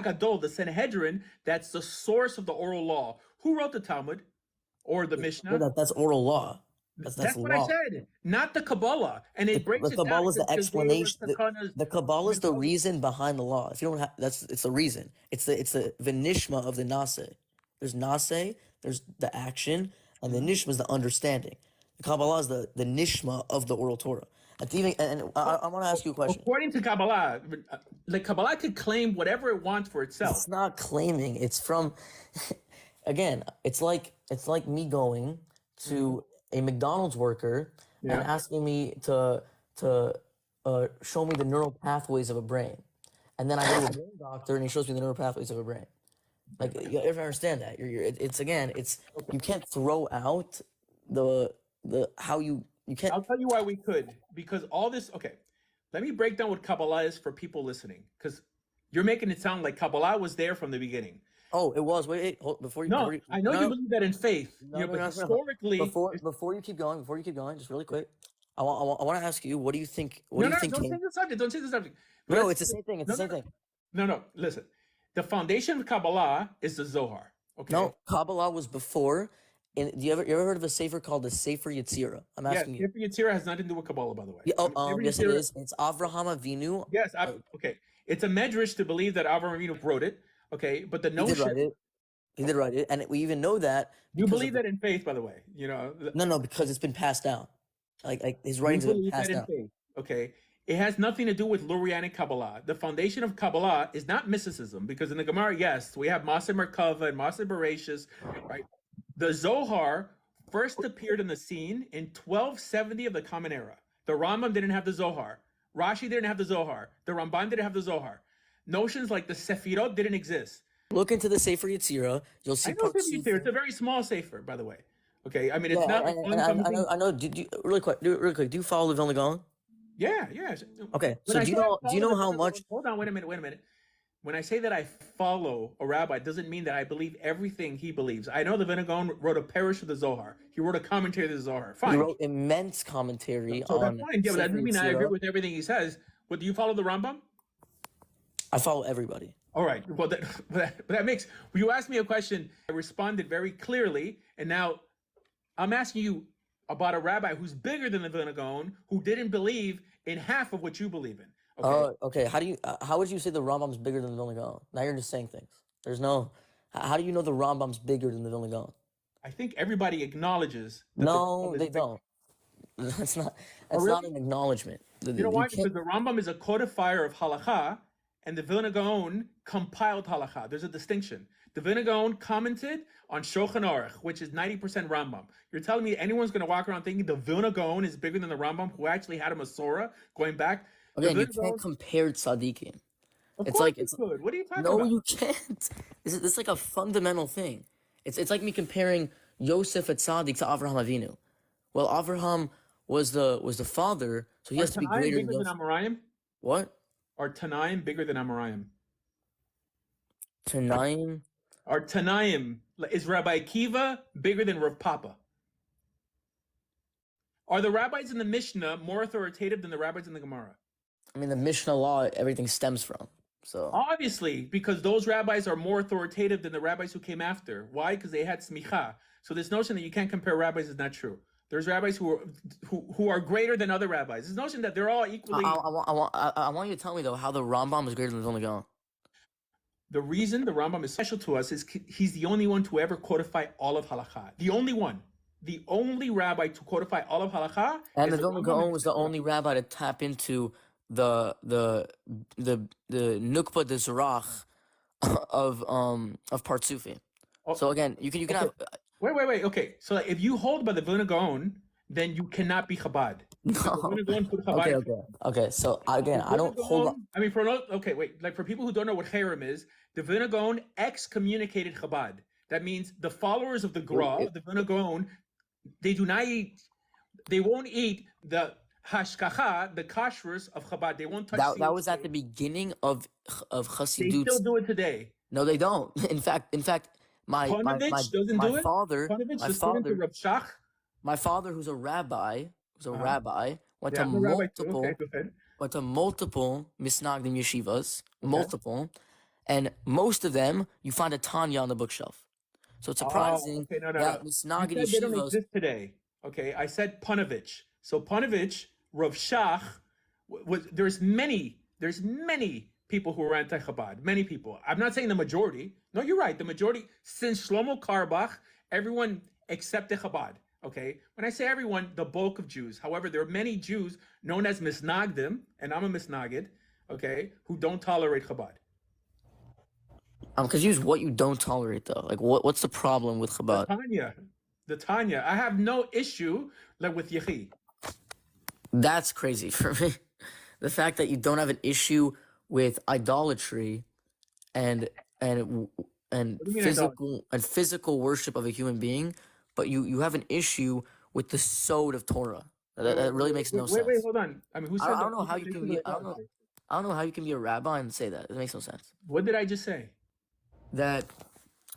Gadol, the Sanhedrin, that's the source of the oral law. Who wrote the Talmud or the Mishnah? That's oral law. That's What I law. said, not the Kabbalah. And it breaks The it down. Kabbalah is the explanation. The Kabbalah is the reason reason behind the law. If you don't have, it's the reason. It's the nishma of the nase. There's nase, there's the action, and the nishma is the understanding. The Kabbalah is the nishma of the oral Torah. And I want to ask you a question. According to Kabbalah, like Kabbalah could claim whatever it wants for itself. It's not claiming. It's from, again, it's like me going to a McDonald's worker and asking me to show me the neural pathways of a brain, and then I go to a brain doctor and he shows me the neural pathways of a brain. Like, you have to understand that you can't throw out the how you can't. I'll tell you why we could, because all this. Okay, let me break down what Kabbalah is for people listening, because you're making it sound like Kabbalah was there from the beginning. Oh, it was. Wait, hold, before you. No, I know you believe that in faith. But historically, before you keep going, just really quick, I want to ask you, what do you think? What do you think? Don't change the subject. Don't change the subject. No, it's the same thing. It's the same thing. No. Listen, the foundation of Kabbalah is the Zohar. Okay. No, Kabbalah was before. Do you ever heard of a sefer called the Sefer Yetzirah? I'm asking you. Sefer Yetzirah has nothing to do with Kabbalah, by the way. Yes, it is. It's Avraham Avinu. Yes. Okay. It's a medrash to believe that Avraham Avinu wrote it. Okay, but the notion. He did write it, and we even know that. You believe that in faith, by the way. No, because it's been passed down. Like his writings have been passed down. Faith. Okay. It has nothing to do with Lurianic Kabbalah. The foundation of Kabbalah is not mysticism, because in the Gemara, yes, we have Maaseh Merkava and Maaseh Bereshis, right? The Zohar first appeared on the scene in 1270 of the Common Era. The Rambam didn't have the Zohar. Rashi didn't have the Zohar. The Ramban didn't have the Zohar. Notions like the Sefirot didn't exist. Look into the Sefer Yetzirah. You'll see. It's a very small sefer, by the way. Okay, I mean it's not. I know. Really quick? Do you follow the Vilna Gaon? Yeah. Okay, so do you know how much? Hold on, wait a minute. When I say that I follow a rabbi, it doesn't mean that I believe everything he believes. I know the Vilna Gaon wrote a parish of the Zohar. He wrote a commentary of the Zohar. Fine. He wrote immense commentary on. That's fine. Yeah, but that doesn't mean I agree with everything he says. But do you follow the Rambam? I follow everybody. All right. Well, that makes. You asked me a question. I responded very clearly, and now I'm asking you about a rabbi who's bigger than the Vilna Gaon, who didn't believe in half of what you believe in. Okay. How would you say the Rambam's bigger than the Vilna Gaon? Now you're just saying things. There's no. How do you know the Rambam's bigger than the Vilna Gaon? I think everybody acknowledges. No, they don't. That's not. That's not an acknowledgement. You know why? Because the Rambam is a codifier of halakha, and the Vilna Gaon compiled halakha. There's a distinction. The Vilna Gaon commented on Shulchan Aruch, which is 90% Rambam. You're telling me anyone's going to walk around thinking the Vilna Gaon is bigger than the Rambam, who actually had a Masorah going back? Again, you can't compare tzaddikim. It's like it's good. What are you talking about? No, you can't. This is like a fundamental thing. It's like me comparing Yosef at tzaddik to Avraham Avinu. Well, Avraham was the father, so he has to be greater than Yosef. Amoraim? What? Are Tanaim bigger than Amoraim? Tanaim? Are Tanaim, is Rabbi Akiva bigger than Rav Papa? Are the rabbis in the Mishnah more authoritative than the rabbis in the Gemara? I mean, the Mishnah law, everything stems from. So obviously, because those rabbis are more authoritative than the rabbis who came after. Why? Because they had smicha. So this notion that you can't compare rabbis is not true. There's rabbis who are greater than other rabbis. This notion that they're all equally. I want you to tell me though how the Rambam is greater than the Vilna Gaon. The reason the Rambam is special to us is he's the only one to ever codify all of halakha. The only one. The only rabbi to codify all of halakha. And the Vilna Gaon was the only rabbi to tap into the nukba de zerach of Partsufi. Oh, so again, you can have. Wait. Okay, so if you hold by the Vilna Gaon, then you cannot be Chabad. No. Okay. So again, I don't hold on. I mean, like for people who don't know what Cherem is, the Vilna Gaon excommunicated Chabad. That means the followers of the Gra, the Vilna Gaon, they do not eat. They won't eat the hashkacha, the kashrus of Chabad. They won't touch. That was at the beginning of Chassidut. They still do it today. No, they don't. In fact, my father, who's a rabbi, went to multiple misnagdim yeshivas, multiple, and most of them you find a Tanya on the bookshelf. So it's surprising okay, no. that You Misnagid said they don't yeshivas. exist today. Okay, I said Panovich. So Panovich, Rav Shach, there's many people who are anti-Chabad. Many people. I'm not saying the majority. No, you're right. The majority, since Shlomo Karbach, everyone accepted Chabad. Okay, when I say everyone, the bulk of Jews. However, there are many Jews known as Misnagdim, and I'm a Misnagid, okay, who don't tolerate Chabad. I'm confused what you don't tolerate though. Like what's the problem with Chabad? The Tanya. I have no issue like with Yechi. That's crazy for me. The fact that you don't have an issue with idolatry and and physical worship of a human being, but you have an issue with the sod of Torah. That really makes no sense. Wait, hold on. I mean, who said I don't know how you can be. I don't know how you can be a rabbi and say that. It makes no sense. What did I just say? That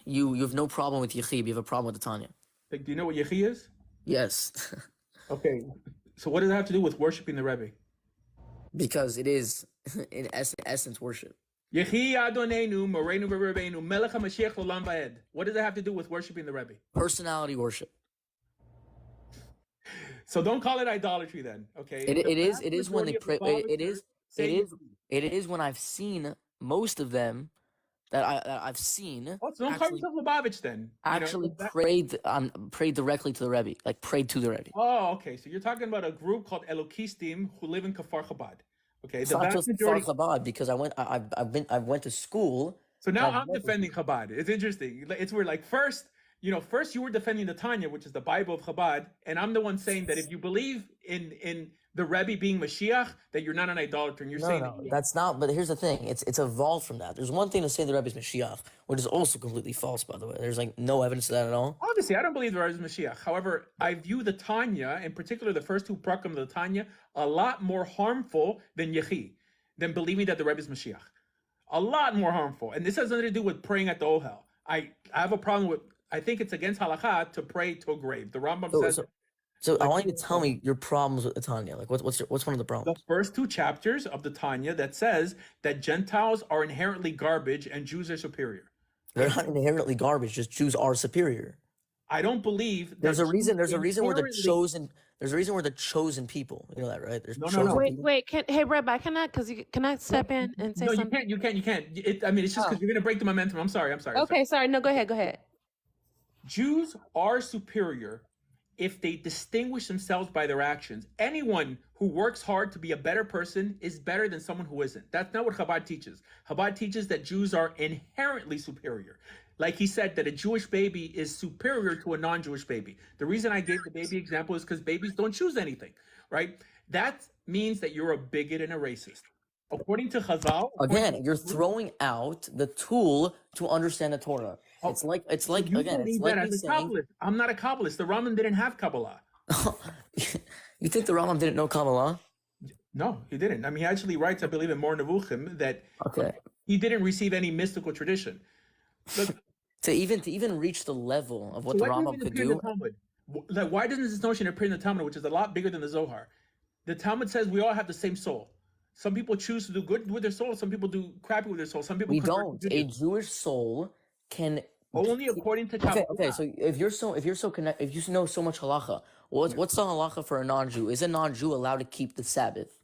you have no problem with Yechib, you have a problem with the Tanya. Like, do you know what Yechi is? Yes. Okay. So what does that have to do with worshiping the Rebbe? Because it is in essence worship. Yechi Adonenu, Moreinu Rebbeinu, Melech HaMashiach Olam Va'ed. What does that have to do with worshiping the Rebbe? Personality worship. So don't call it idolatry then, okay? It is when they pray. It is when I've seen most of them that I've seen. Oh, so don't call yourself Lubavitch then. Actually prayed directly to the Rebbe, like prayed to the Rebbe. Oh, okay. So you're talking about a group called Elokistim who live in Kfar Chabad. Okay, it's not just Kfar Chabad because I went to school. So now I'm defending Chabad. It's interesting. It's weird. Like first you were defending the Tanya, which is the Bible of Chabad, and I'm the one saying that if you believe in the Rebbe being Mashiach, that you're not an idolater, and you're saying no, that's not. But here's the thing: it's evolved from that. There's one thing to say the Rebbe is Mashiach, which is also completely false, by the way. There's like no evidence of that at all. Obviously, I don't believe the Rebbe is Mashiach. However, I view the Tanya, in particular the first two prakim of the Tanya, a lot more harmful than Yechi, than believing that the Rebbe is Mashiach. A lot more harmful, and this has nothing to do with praying at the Ohel. I have a problem with. I think it's against halakha to pray to a grave. The Rambam says. So I want you to tell me your problems with the Tanya. Like what's one of the problems? The first two chapters of the Tanya that says that Gentiles are inherently garbage and Jews are superior. They're not inherently garbage. Just Jews are superior. I don't believe. There's a reason where the chosen. There's a reason where the chosen people. You know that, right? There's no. Wait. Hey, Rabbi, can I step in and say something? You can't. It's just because you're gonna break the momentum. I'm sorry. Okay, sorry. No, go ahead. Jews are superior if they distinguish themselves by their actions. Anyone who works hard to be a better person is better than someone who isn't. That's not what Chabad teaches. Chabad teaches that Jews are inherently superior. Like he said, that a Jewish baby is superior to a non-Jewish baby. The reason I gave the baby example is because babies don't choose anything, right? That means that you're a bigot and a racist. According to Chazal, again, you're throwing out the tool to understand the Torah. It's like again, it's like me saying, I'm not a Kabbalist. The Rambam didn't have Kabbalah. You think the Rambam didn't know Kabbalah? No, he didn't. I mean, he actually writes, I believe, in Mor Nevuchim that he didn't receive any mystical tradition. Look, to even reach the level of what the Rambam could do. Like, why doesn't this notion appear in the Talmud, which is a lot bigger than the Zohar? The Talmud says we all have the same soul. Some people choose to do good with their soul. Some people do crappy with their soul. Some people don't. A Jewish soul can only according to Kabbalah. Okay. So if you know so much halacha, what's the halacha for a non-Jew? Is a non-Jew allowed to keep the Sabbath?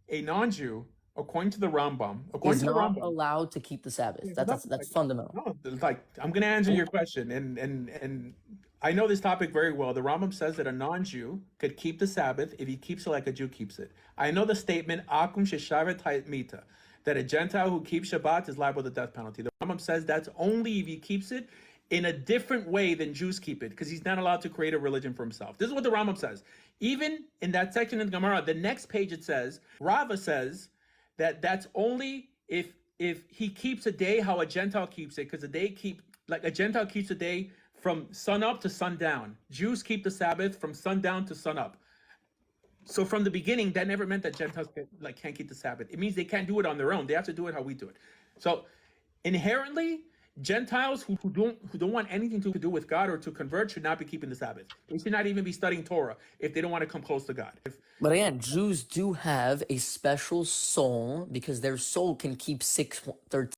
A non-Jew, according to the Rambam, is not allowed to keep the Sabbath. That's fundamental. No, like I'm going to answer your question, and I know this topic very well. The Rambam says that a non-Jew could keep the Sabbath if he keeps it like a Jew keeps it. I know the statement akum sheshavet mita, that a Gentile who keeps Shabbat is liable to the death penalty. The Rambam says that's only if he keeps it in a different way than Jews keep it, because he's not allowed to create a religion for himself. This is what the Rambam says. Even in that section of the Gemara, the next page it says, Rava says that that's only if he keeps a day how a Gentile keeps it, because a Gentile keeps a day from sun up to sundown. Jews keep the Sabbath from sundown to sun up. So from the beginning, that never meant that Gentiles can't keep the Sabbath. It means they can't do it on their own. They have to do it how we do it. So inherently, Gentiles who don't want anything to do with God or to convert should not be keeping the Sabbath. They should not even be studying Torah if they don't want to come close to God. But again, Jews do have a special soul because their soul can keep 613.